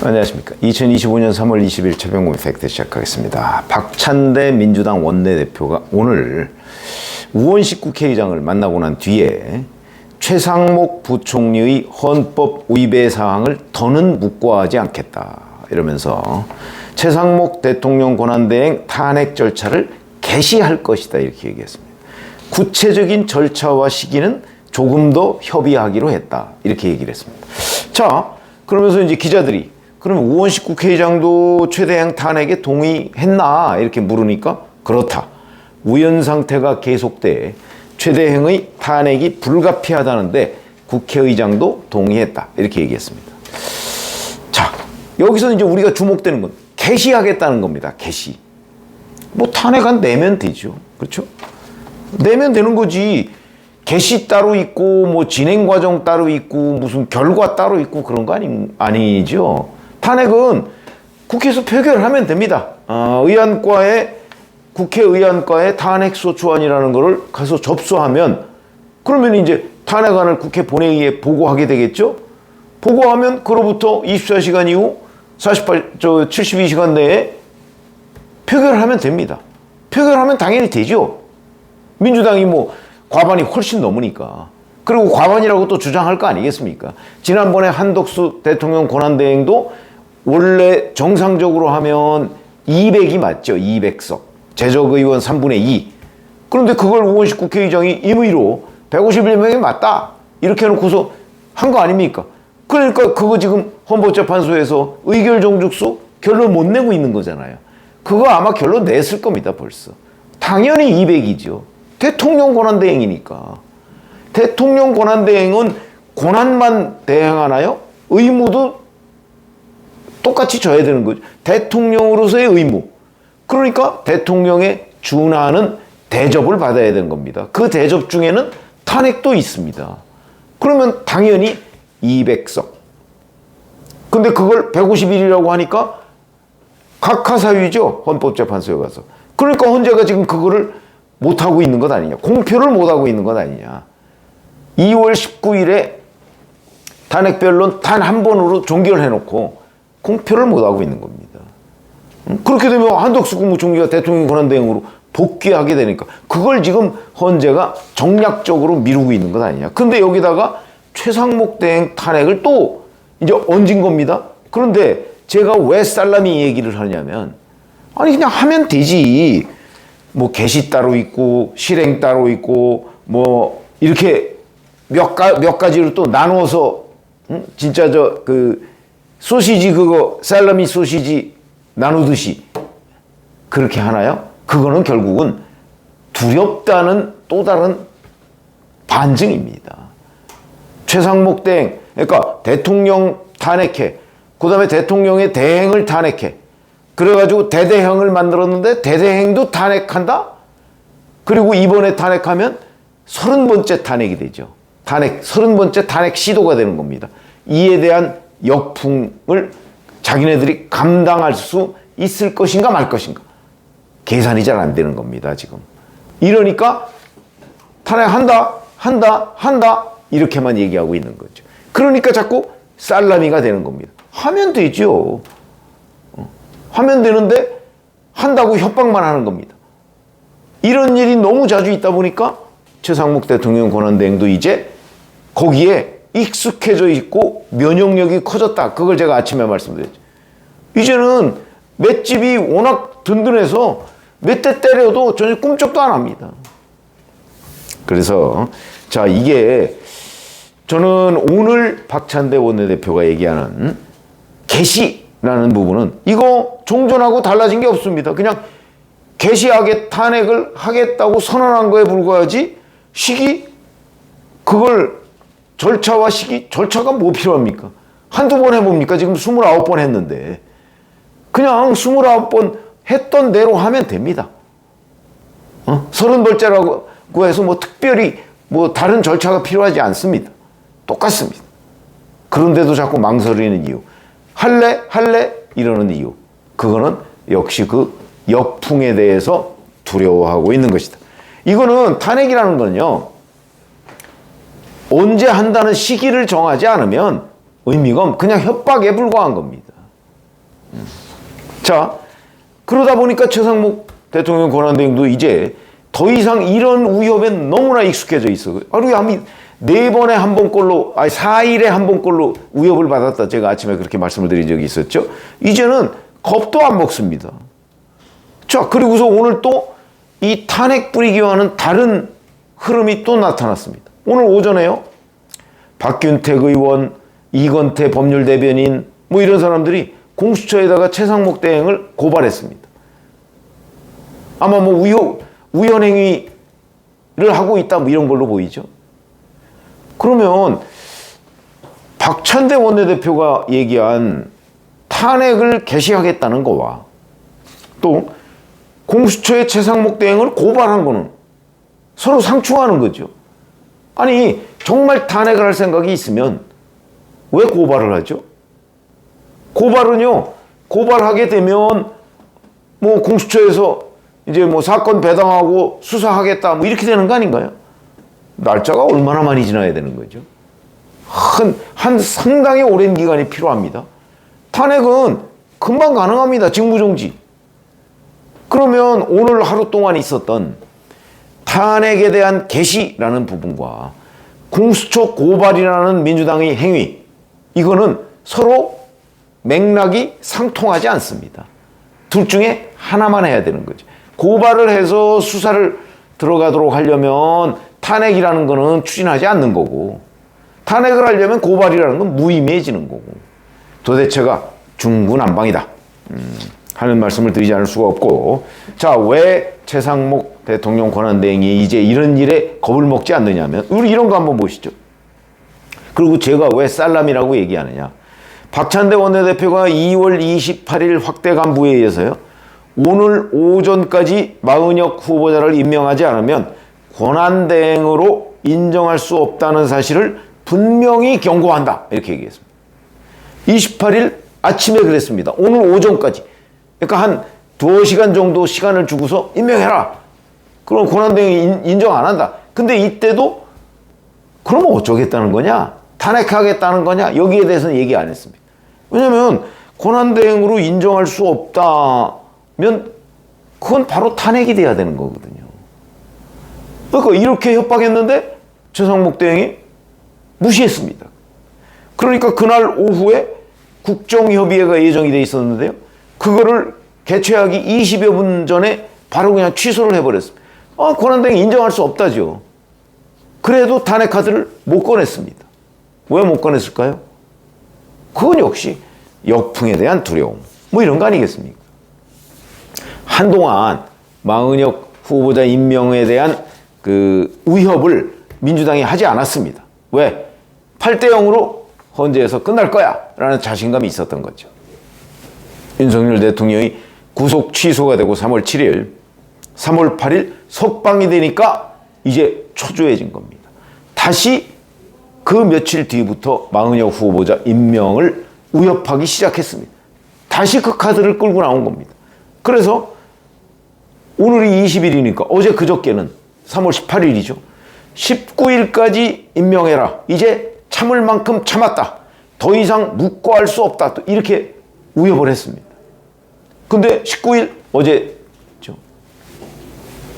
안녕하십니까. 2025년 3월 20일 최병곤 팩트 시작하겠습니다. 박찬대 민주당 원내대표가 오늘 우원식 국회의장을 만나고 난 뒤에 최상목 부총리의 헌법 위배 사항을 더는 묵과하지 않겠다 이러면서 최상목 대통령 권한대행 탄핵 절차를 개시할 것이다 이렇게 얘기했습니다. 구체적인 절차와 시기는 조금 더 협의하기로 했다 이렇게 얘기를 했습니다. 자, 그러면서 이제 기자들이 그럼 우원식 국회의장도 최대행 탄핵에 동의했나 이렇게 물으니까 그렇다. 우연 상태가 계속돼 최대행의 탄핵이 불가피하다는데 국회의장도 동의했다 이렇게 얘기했습니다. 자, 여기서 이제 우리가 주목되는 건 개시하겠다는 겁니다. 개시. 뭐 탄핵안 내면 되죠. 그렇죠? 내면 되는 거지. 개시 따로 있고 뭐 진행 과정 따로 있고 무슨 결과 따로 있고 그런 거 아니죠. 탄핵은 국회에서 표결을 하면 됩니다. 국회의안과에 탄핵소추안이라는 거를 가서 접수하면 그러면 이제 탄핵안을 국회 본회의에 보고하게 되겠죠. 보고하면 그로부터 24시간 이후 72시간 내에 표결을 하면 됩니다. 표결하면 당연히 되죠. 민주당이 뭐 과반이 훨씬 넘으니까. 그리고 과반이라고 또 주장할 거 아니겠습니까? 지난번에 한덕수 대통령 권한대행도 원래 정상적으로 하면 200이 맞죠. 200석. 재적의원 3분의 2. 그런데 그걸 우원식 국회의장이 임의로 151명이 맞다. 이렇게 해놓고서 한 거 아닙니까? 그러니까 그거 지금 헌법재판소에서 의결 정죽소 결론 못 내고 있는 거잖아요. 그거 아마 결론 냈을 겁니다. 벌써. 당연히 200이죠. 대통령 권한대행이니까. 대통령 권한대행은 권한만 대행하나요? 의무도 똑같이 져야 되는 거죠. 대통령으로서의 의무. 그러니까 대통령에 준하는 대접을 받아야 되는 겁니다. 그 대접 중에는 탄핵도 있습니다. 그러면 당연히 200석. 근데 그걸 151이라고 하니까 각하사유죠. 헌법재판소에 가서. 그러니까 헌재가 지금 그거를 못하고 있는 것 아니냐. 공표를 못하고 있는 것 아니냐. 2월 19일에 탄핵변론 단 한 번으로 종결해놓고 공표를 못하고 있는 겁니다. 그렇게 되면 한덕수 국무총리가 대통령 권한대행으로 복귀하게 되니까 그걸 지금 헌재가 정략적으로 미루고 있는 것 아니냐. 근데 여기다가 최상목 대행 탄핵을 또 이제 얹은 겁니다. 그런데 제가 왜 살라미 얘기를 하냐면 아니 그냥 하면 되지. 뭐 개시 따로 있고 실행 따로 있고 뭐 이렇게 몇 가지로 또 나누어서 진짜 소시지 그거 살라미 소시지 나누듯이 그렇게 하나요? 그거는 결국은 두렵다는 또 다른 반증입니다. 최상목 대행, 그러니까 대통령 탄핵해, 그 다음에 대통령의 대행을 탄핵해, 그래가지고 대대형을 만들었는데 대대행도 탄핵한다? 그리고 이번에 탄핵하면 30번째 탄핵이 되죠. 30번째 탄핵 시도가 되는 겁니다. 이에 대한 역풍을 자기네들이 감당할 수 있을 것인가 말 것인가. 계산이 잘 안 되는 겁니다, 지금. 이러니까 탄핵한다 이렇게만 얘기하고 있는 거죠. 그러니까 자꾸 살라미가 되는 겁니다. 하면 되죠. 하면 되는데 한다고 협박만 하는 겁니다. 이런 일이 너무 자주 있다 보니까 최상목 대통령 권한대행도 이제 거기에 익숙해져 있고 면역력이 커졌다. 그걸 제가 아침에 말씀드렸죠. 이제는 맷집이 워낙 든든해서 몇 대 때려도 전혀 꿈쩍도 안 합니다. 그래서 자, 이게 저는 오늘 박찬대 원내대표가 얘기하는 개시라는 부분은 이거 종전하고 달라진 게 없습니다. 그냥 개시하게 탄핵을 하겠다고 선언한 거에 불과하지 시기 그걸 절차와 시기 절차가 뭐 필요합니까? 한두 번 해봅니까? 지금 29번 했는데 그냥 29번 했던 대로 하면 됩니다. 30번째라고 해서 뭐 특별히 뭐 다른 절차가 필요하지 않습니다. 똑같습니다. 그런데도 자꾸 망설이는 이유. 할래? 이러는 이유. 그거는 역시 그 역풍에 대해서 두려워하고 있는 것이다. 이거는 탄핵이라는 건요. 언제 한다는 시기를 정하지 않으면 의미가 없, 그냥 협박에 불과한 겁니다. 자, 그러다 보니까 최상목 대통령 권한대행도 이제 더 이상 이런 위협에 너무나 익숙해져 있어. 하루에 한 4번에 한 번꼴로, 아니 4일에 한 번꼴로 위협을 받았다. 제가 아침에 그렇게 말씀을 드린 적이 있었죠. 이제는 겁도 안 먹습니다. 자, 그리고서 오늘 또 이 탄핵 뿌리기와는 다른 흐름이 또 나타났습니다. 오늘 오전에요. 박균택 의원, 이건태 법률대변인 뭐 이런 사람들이 공수처에다가 최상목 대행을 고발했습니다. 아마 뭐 우연행위를 하고 있다 뭐 이런 걸로 보이죠. 그러면 박찬대 원내대표가 얘기한 탄핵을 개시하겠다는 거와 또 공수처의 최상목 대행을 고발한 거는 서로 상충하는 거죠. 아니 정말 탄핵을 할 생각이 있으면 왜 고발을 하죠? 고발은요, 고발하게 되면 뭐 공수처에서 이제 뭐 사건 배당하고 수사하겠다 뭐 이렇게 되는 거 아닌가요? 날짜가 얼마나 많이 지나야 되는 거죠? 한 상당히 오랜 기간이 필요합니다. 탄핵은 금방 가능합니다. 직무정지. 그러면 오늘 하루 동안 있었던 탄핵에 대한 개시라는 부분과 공수처 고발이라는 민주당의 행위, 이거는 서로 맥락이 상통하지 않습니다. 둘 중에 하나만 해야 되는 거죠. 고발을 해서 수사를 들어가도록 하려면 탄핵이라는 거는 추진하지 않는 거고, 탄핵을 하려면 고발이라는 건 무의미해지는 거고, 도대체가 중구난방이다 하는 말씀을 드리지 않을 수가 없고, 자, 왜 최상목 대통령 권한대행이 이제 이런 일에 겁을 먹지 않느냐면, 우리 이런 거 한번 보시죠. 그리고 제가 왜 살람이라고 얘기하느냐. 박찬대 원내대표가 2월 28일 확대 간부회의에서요, 오늘 오전까지 마은혁 후보자를 임명하지 않으면 권한대행으로 인정할 수 없다는 사실을 분명히 경고한다. 이렇게 얘기했습니다. 28일 아침에 그랬습니다. 오늘 오전까지. 그러니까 한 2시간 정도 시간을 주고서 임명해라. 그럼 권한대행이 인정 안 한다. 근데 이때도 그러면 어쩌겠다는 거냐? 탄핵하겠다는 거냐? 여기에 대해서는 얘기 안 했습니다. 왜냐하면 권한대행으로 인정할 수 없다면 그건 바로 탄핵이 돼야 되는 거거든요. 그러니까 이렇게 협박했는데 최상목 대행이 무시했습니다. 그러니까 그날 오후에 국정협의회가 예정이 돼 있었는데요. 그거를 개최하기 20여 분 전에 바로 그냥 취소를 해버렸습니다. 권한대행이 인정할 수 없다죠. 그래도 탄핵 카드를 못 꺼냈습니다. 왜 못 꺼냈을까요? 그건 역시 역풍에 대한 두려움, 뭐 이런 거 아니겠습니까? 한동안 마은혁 후보자 임명에 대한 그 위협을 민주당이 하지 않았습니다. 왜? 8대0으로 헌재에서 끝날 거야 라는 자신감이 있었던 거죠. 윤석열 대통령이 구속 취소가 되고 3월 7일, 3월 8일 석방이 되니까 이제 초조해진 겁니다. 다시 그 며칠 뒤부터 마은혁 후보자 임명을 위협하기 시작했습니다. 다시 그 카드를 끌고 나온 겁니다. 그래서 오늘이 20일이니까 어제 그저께는 3월 18일이죠. 19일까지 임명해라. 이제 참을 만큼 참았다. 더 이상 묵고할 수 없다. 또 이렇게 위협을 했습니다. 근데 19일 어제죠.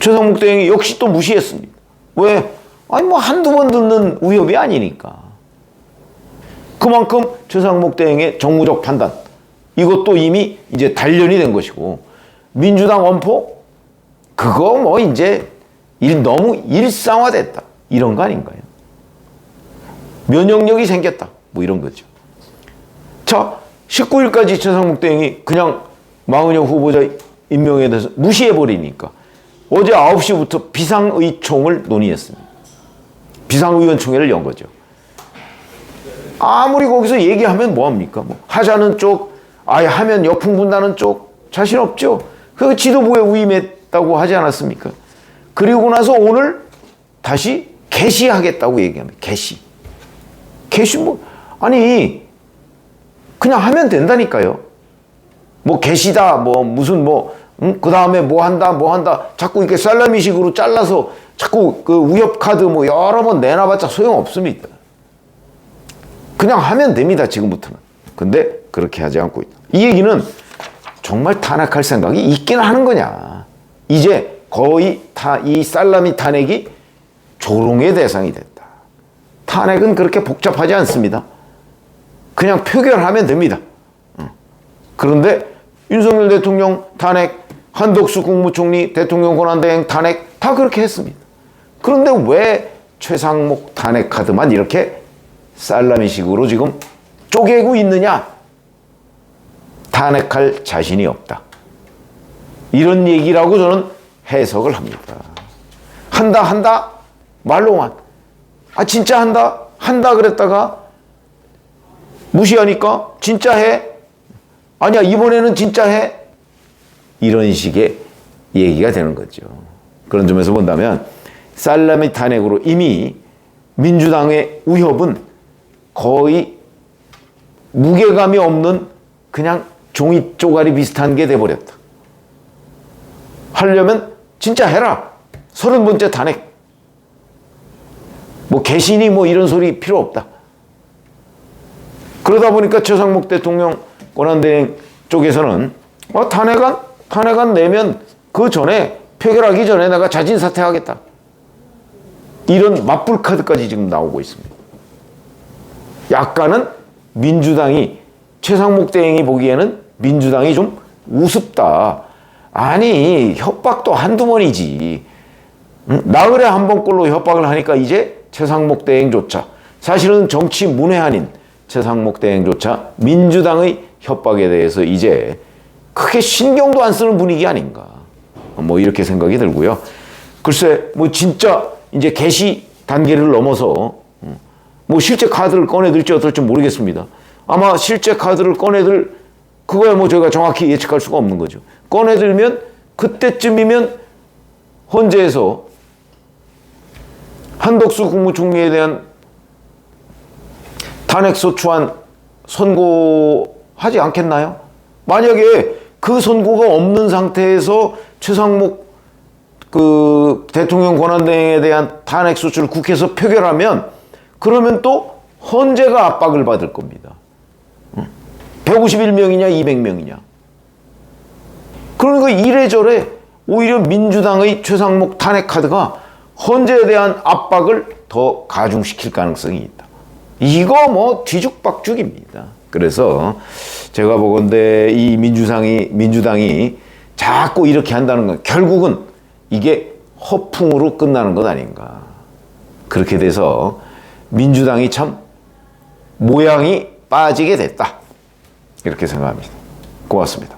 최상목 대행이 역시 또 무시했습니다. 왜? 아니 뭐 한두 번 듣는 위협이 아니니까. 그만큼 최상목 대행의 정무적 판단, 이것도 이미 이제 단련이 된 것이고, 민주당 원포 그거 뭐 이제 너무 일상화됐다 이런 거 아닌가요? 면역력이 생겼다 뭐 이런 거죠. 자, 19일까지 최상목 대행이 그냥 마은혁 후보자 임명에 대해서 무시해버리니까 어제 9시부터 비상의총을 논의했습니다. 비상의원총회를 연 거죠. 아무리 거기서 얘기하면 뭐합니까? 뭐 하자는 쪽, 아예 하면 역풍 분다는 쪽 자신 없죠. 그 지도부에 위임했다고 하지 않았습니까? 그리고 나서 오늘 다시 개시하겠다고 얘기합니다. 개시 뭐 아니 그냥 하면 된다니까요. 뭐 개시다 뭐 무슨 뭐 그 다음에 뭐 한다 자꾸 이렇게 살라미식으로 잘라서 자꾸 그 위협 카드 뭐 여러 번 내놔봤자 소용없습니다. 그냥 하면 됩니다, 지금부터는. 근데 그렇게 하지 않고 있다. 이 얘기는 정말 탄핵할 생각이 있긴 하는 거냐. 이제 거의 이 살라미 탄핵이 조롱의 대상이 됐다. 탄핵은 그렇게 복잡하지 않습니다. 그냥 표결하면 됩니다. 그런데 윤석열 대통령 탄핵, 한덕수 국무총리 대통령 권한대행 탄핵 다 그렇게 했습니다. 그런데 왜 최상목 탄핵 카드만 이렇게 살라미식으로 지금 쪼개고 있느냐? 탄핵할 자신이 없다. 이런 얘기라고 저는 해석을 합니다. 한다 말로만. 아 진짜 한다 그랬다가 무시하니까 진짜 해. 아니야 이번에는 진짜 해. 이런 식의 얘기가 되는 거죠. 그런 점에서 본다면 살라미 탄핵으로 이미 민주당의 위협은 거의 무게감이 없는 그냥 종이 쪼가리 비슷한 게 돼버렸다. 하려면 진짜 해라. 30번째 탄핵. 뭐 개신이 뭐 이런 소리 필요 없다. 그러다 보니까 최상목 대통령 권한대행 쪽에서는 탄핵안 내면 그 전에 표결하기 전에 내가 자진 사퇴하겠다. 이런 맞불 카드까지 지금 나오고 있습니다. 약간은 민주당이 최상목 대행이 보기에는 민주당이 좀 우습다. 아니 협박도 한두 번이지. 나흘에 한 번꼴로 협박을 하니까 이제 최상목 대행조차 사실은 정치 문외한인 최상목 대행조차 민주당의 협박에 대해서 이제 크게 신경도 안 쓰는 분위기 아닌가. 뭐 이렇게 생각이 들고요. 글쎄 뭐 진짜 이제 개시 단계를 넘어서 뭐 실제 카드를 꺼내들지 어떨지 모르겠습니다. 아마 실제 카드를 꺼내들 그거야 뭐 저희가 정확히 예측할 수가 없는 거죠. 꺼내들면 그때쯤이면 헌재에서 한덕수 국무총리에 대한 탄핵소추안 선고하지 않겠나요? 만약에 그 선고가 없는 상태에서 최상목 그 대통령 권한대행에 대한 탄핵소추를 국회에서 표결하면 그러면 또 헌재가 압박을 받을 겁니다. 151명이냐 200명이냐. 그러니까 이래저래 오히려 민주당의 최상목 탄핵 카드가 헌재에 대한 압박을 더 가중시킬 가능성이 있다. 이거 뭐 뒤죽박죽입니다. 그래서 제가 보건대 이 민주당이 자꾸 이렇게 한다는 건 결국은 이게 허풍으로 끝나는 것 아닌가. 그렇게 돼서 민주당이 참 모양이 빠지게 됐다. 이렇게 생각합니다. 고맙습니다.